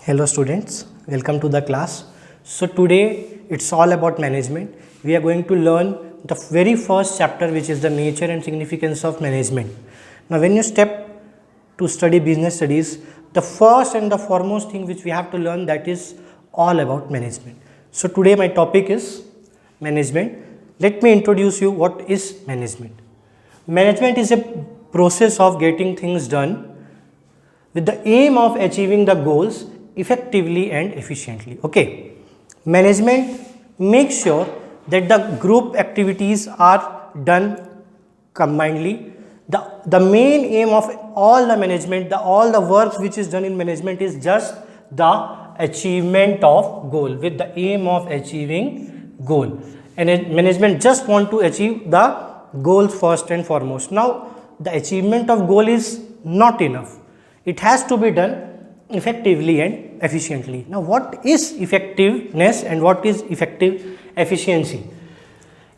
Hello students, welcome to the class. So today it's all about management. We are going to learn the very first chapter, which is the nature and significance of management. Now when you step to study business studies, the first and the foremost thing which we have to learn, that is all about management. So today my topic is management. Let me introduce you what is management. Management is a process of getting things done with the aim of achieving the goals effectively and efficiently. Okay, management makes sure that the group activities are done combinedly. The main aim of all the management, all the works which is done in management is just the achievement of goal, with the aim of achieving goal. And management just want to achieve the goals first and foremost. Now the achievement of goal is not enough. It has to be done effectively and efficiently. Now what is effectiveness and what is effective efficiency?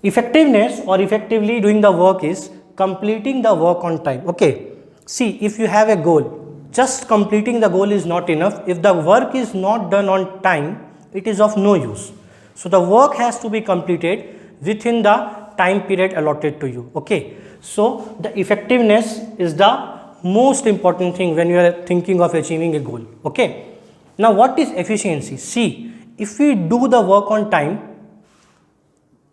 Effectiveness or effectively doing the work is completing the work on time. Okay, see, if you have a goal, just completing the goal is not enough. If the work is not done on time, it is of no use. So the work has to be completed within the time period allotted to you. Okay, so the effectiveness is the most important thing when you are thinking of achieving a goal. Okay, now what is efficiency? See, if we do the work on time,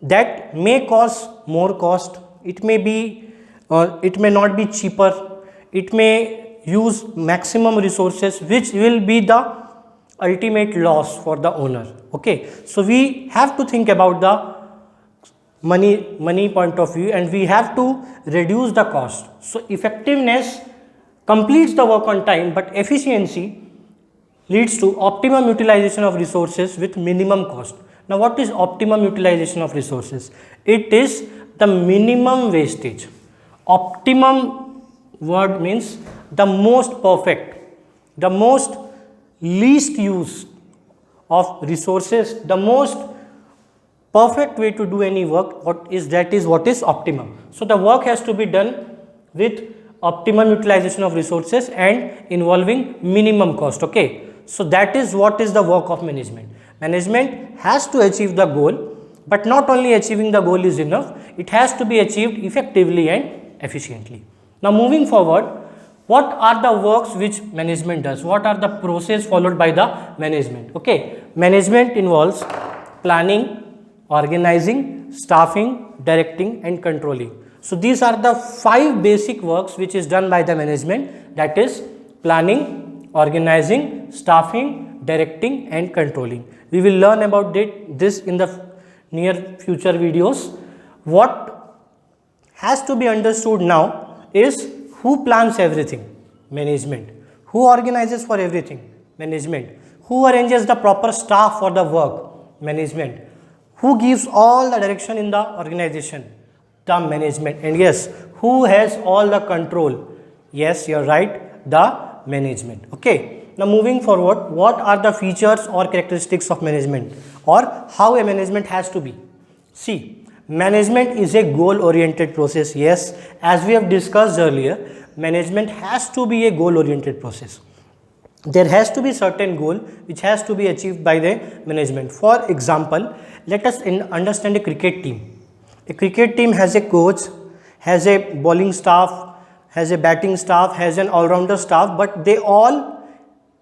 that may cause more cost. It may be it may not be cheaper. It may use maximum resources, which will be the ultimate loss for the owner. Okay, so we have to think about the money point of view, and we have to reduce the cost. So effectiveness completes the work on time, but efficiency leads to optimum utilization of resources with minimum cost. Now what is optimum utilization of resources? It is the minimum wastage. Optimum word means the most perfect, the most least use of resources, the most perfect way to do any work. What is optimum. So the work has to be done with optimum utilization of resources and involving minimum cost. Okay, so that is what is the work of management. Management has to achieve the goal, but not only achieving the goal is enough, it has to be achieved effectively and efficiently. Now moving forward, what are the works which management does? What are the process followed by the management? Okay, management involves planning, organizing, staffing, directing and controlling. So these are the 5 basic works which is done by the management, that is planning, organizing, staffing, directing and controlling. We will learn about this in the near future videos. What has to be understood now is who plans everything? Management. Who organizes for everything? Management. Who arranges the proper staff for the work? Management. Who gives all the direction in the organization? The management. And yes, who has all the control? Yes, you are right, the management. Okay, now moving forward, what are the features or characteristics of management, or how a management has to be? See, management is a goal oriented process. Yes, as we have discussed earlier, management has to be a goal oriented process. There has to be certain goal which has to be achieved by the management. For example, let us understand a cricket team. A cricket team has a coach, has a bowling staff, has a batting staff, has an all-rounder staff, but they all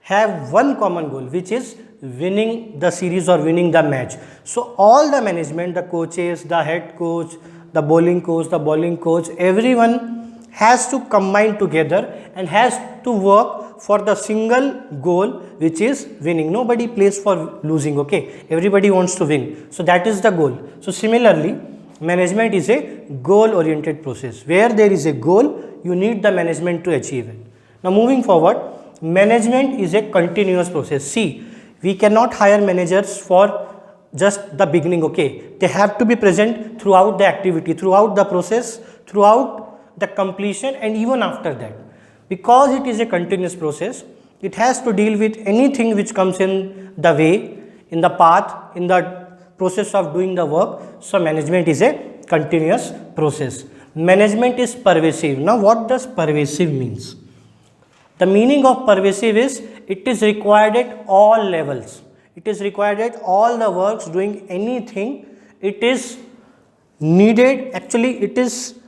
have one common goal, which is winning the series or winning the match. So all the management, the coaches, the head coach, the bowling coach, everyone has to combine together and has to work for the single goal, which is winning. Nobody plays for losing. Okay, everybody wants to win. So that is the goal. So similarly, management is a goal oriented process. Where there is a goal, you need the management to achieve it. Now moving forward, management is a continuous process. See, we cannot hire managers for just the beginning. Okay, they have to be present throughout the activity, throughout the process, throughout the completion and even after that. Because it is a continuous process, it has to deal with anything which comes in the way, in the path, in the process of doing the work. So management is a continuous process. Management is pervasive. Now what does pervasive means? The meaning of pervasive is it is required at all levels. It is required at all the works doing anything. It is needed, actually it is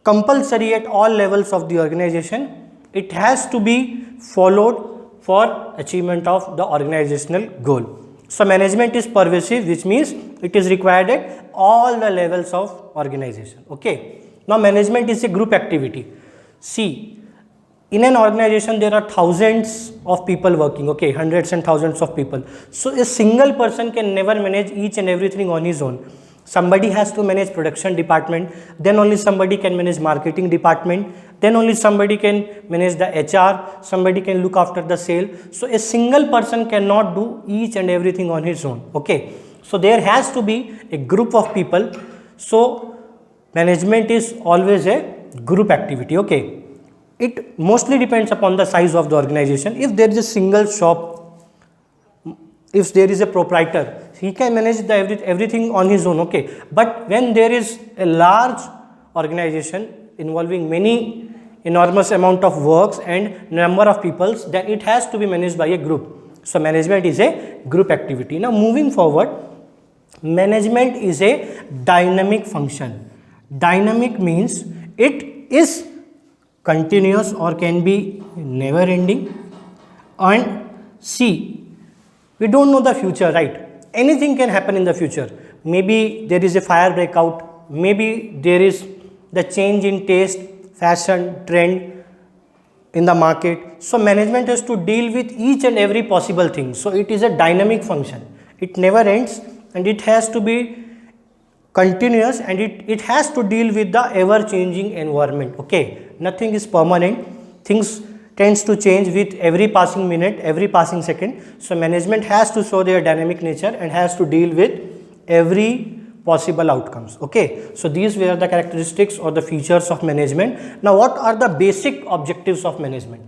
compulsory at all levels of the organization. It has to be followed for achievement of the organizational goal. So management is pervasive, which means it is required at all the levels of organization. Okay. Now management is a group activity. See, in an organization there are thousands of people working, okay, hundreds and thousands of people. So a single person can never manage each and everything on his own. Somebody has to manage production department, then only somebody can manage marketing department, then only somebody can manage the HR, somebody can look after the sale. So a single person cannot do each and everything on his own. Okay. So there has to be a group of people. So management is always a group activity. Okay. It mostly depends upon the size of the organization. If there is a single shop, if there is a proprietor, he can manage the everything on his own, okay. But when there is a large organization involving many enormous amount of works and number of peoples, then it has to be managed by a group. So management is a group activity. Now moving forward, management is a dynamic function. Dynamic means it is continuous or can be never ending. And see, we don't know the future, right? Anything can happen in the future. Maybe there is a fire breakout, maybe there is the change in taste, fashion, trend in the market. So management has to deal with each and every possible thing. So it is a dynamic function. It never ends and it has to be continuous, and it has to deal with the ever changing environment. Okay, nothing is permanent. Things tends to change with every passing minute, every passing second. So management has to show their dynamic nature and has to deal with every possible outcomes. Okay, so these were the characteristics or the features of management. Now what are the basic objectives of management?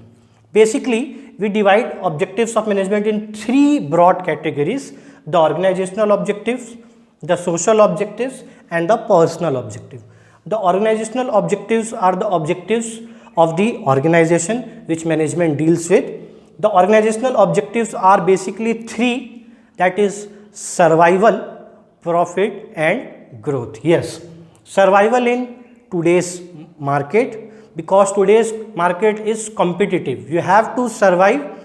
Basically, we divide objectives of management in three broad categories: the organizational objectives, the social objectives, and the personal objective. The organizational objectives are the objectives of the organization which management deals with. The organizational objectives are basically three, that is survival, profit, and growth. Yes, survival in today's market, because today's market is competitive. You have to survive.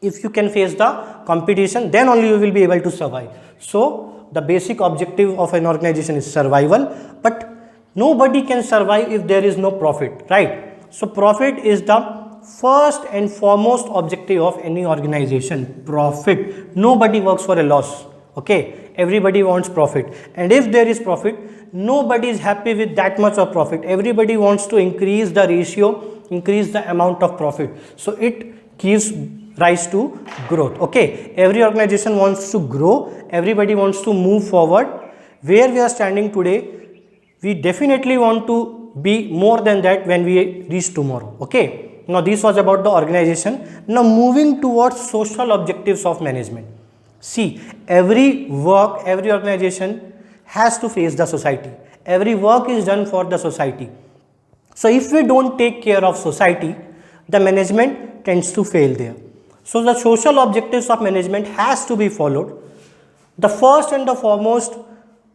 If you can face the competition, then only you will be able to survive. So the basic objective of an organization is survival, but nobody can survive if there is no profit, right? So profit is the first and foremost objective of any organization. Profit. Nobody works for a loss. Okay, everybody wants profit, and if there is profit, nobody is happy with that much of profit. Everybody wants to increase the ratio, increase the amount of profit. So it gives rise to growth. Okay, every organization wants to grow, everybody wants to move forward. Where we are standing today, we definitely want to be more than that when we reach tomorrow. Okay, now this was about the organization. Now moving towards social objectives of management. See, every work, every organization has to face the society. Every work is done for the society. So if we don't take care of society, the management tends to fail there. So the social objectives of management has to be followed. The first and the foremost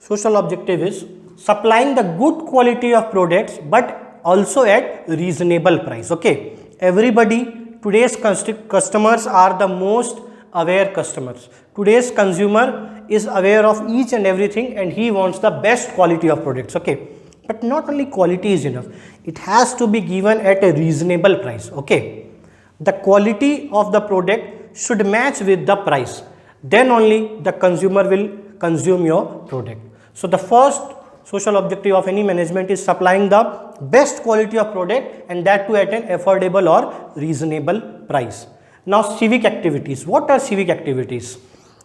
social objective is supplying the good quality of products, but also at reasonable price. Okay, everybody, today's customers are the most aware customers. Today's consumer is aware of each and everything, and he wants the best quality of products. Okay, but not only quality is enough, it has to be given at a reasonable price. Okay, the quality of the product should match with the price, then only the consumer will consume your product. So the first social objective of any management is supplying the best quality of product, and that too at an affordable or reasonable price. Now civic activities. What are civic activities?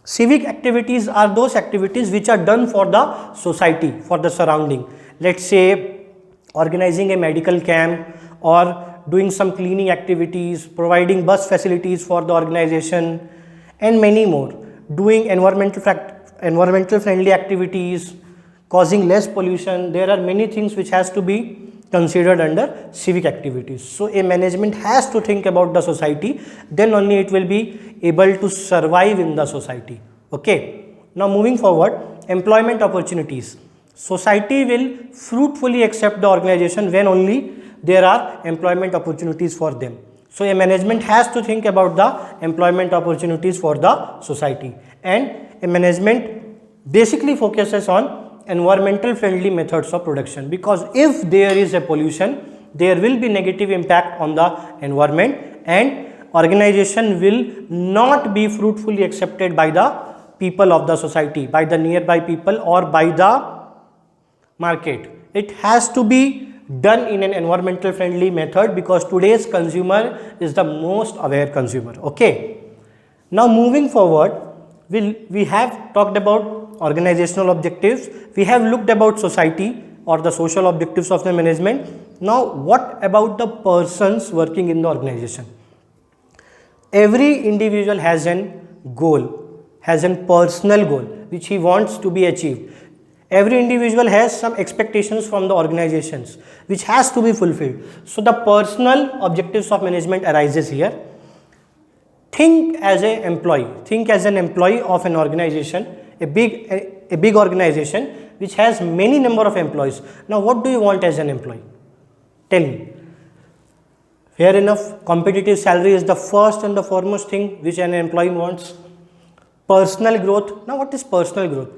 Civic activities are those activities which are done for the society, for the surrounding. Let's say organizing a medical camp, or doing some cleaning activities, providing bus facilities for the organization, and many more. Doing environmental friendly activities, causing less pollution. There are many things which has to be considered under civic activities. So a management has to think about the society, then only it will be able to survive in the society. Okay. Now moving forward, employment opportunities. Society will fruitfully accept the organization when only there are employment opportunities for them. So a management has to think about the employment opportunities for the society, and a management basically focuses on environmental friendly methods of production, because if there is a pollution, there will be negative impact on the environment, and organization will not be fruitfully accepted by the people of the society, by the nearby people, or by the market. It has to be done in an environmental friendly method, because today's consumer is the most aware consumer. Okay. Now moving forward, we have talked about organizational objectives, we have looked about society or the social objectives of the management. Now what about the persons working in the organization? Every individual has an goal, has a personal goal which he wants to be achieved. Every individual has some expectations from the organizations which has to be fulfilled. So the personal objectives of management arises here. Think as an employee of an organization, a big organization which has many number of employees. Now what do you want as an employee? Tell me. Fair enough, competitive salary is the first and the foremost thing which an employee wants. Personal growth. Now what is personal growth?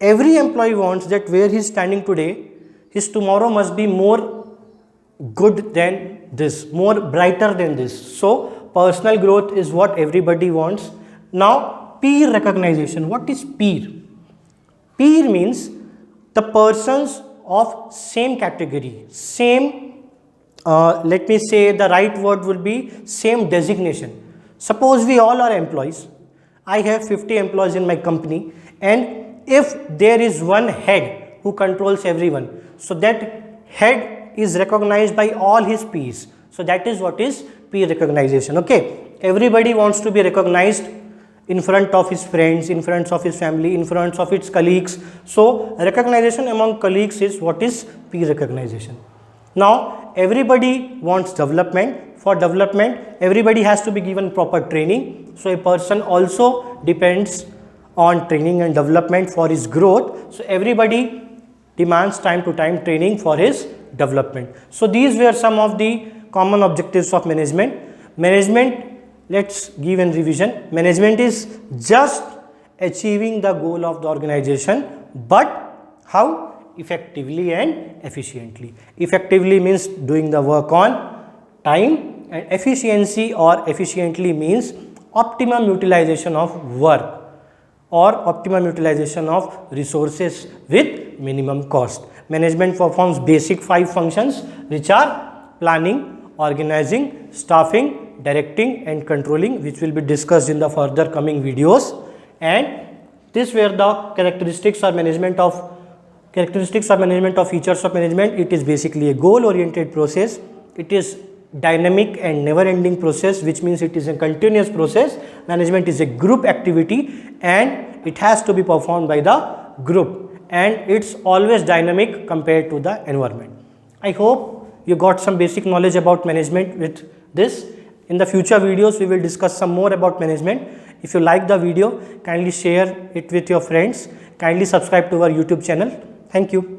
Every employee wants that where he is standing today, his tomorrow must be more good than this, more brighter than this. So personal growth is what everybody wants. Now peer recognition. What is peer? Peer means the persons of same category, same, let me say the right word will be same designation. Suppose we all are employees. I have 50 employees in my company, and if there is one head who controls everyone, so that head is recognized by all his peers. So that is what is peer recognition. Okay. Everybody wants to be recognized in front of his friends, in front of his family, in front of its colleagues. So recognition among colleagues is what is peer recognition. Now everybody wants development. For development, everybody has to be given proper training. So a person also depends on training and development for his growth. So everybody demands time to time training for his development. So these were some of the common objectives of management. Management, let's give a revision. Management is just achieving the goal of the organization, but how? Effectively and efficiently. Effectively means doing the work on time, and efficiency or efficiently means optimum utilization of work or optimum utilization of resources with minimum cost. Management performs basic 5 functions which are planning, organizing, staffing, directing and controlling, which will be discussed in the further coming videos. And these were the characteristics or management of features of management. It is basically a goal oriented process. It is dynamic and never ending process, which means it is a continuous process. Management is a group activity and it has to be performed by the group, and it's always dynamic compared to the environment. I hope you got some basic knowledge about management with this. In the future videos we will discuss some more about management. If you like the video, kindly share it with your friends. Kindly subscribe to our YouTube channel. Thank you.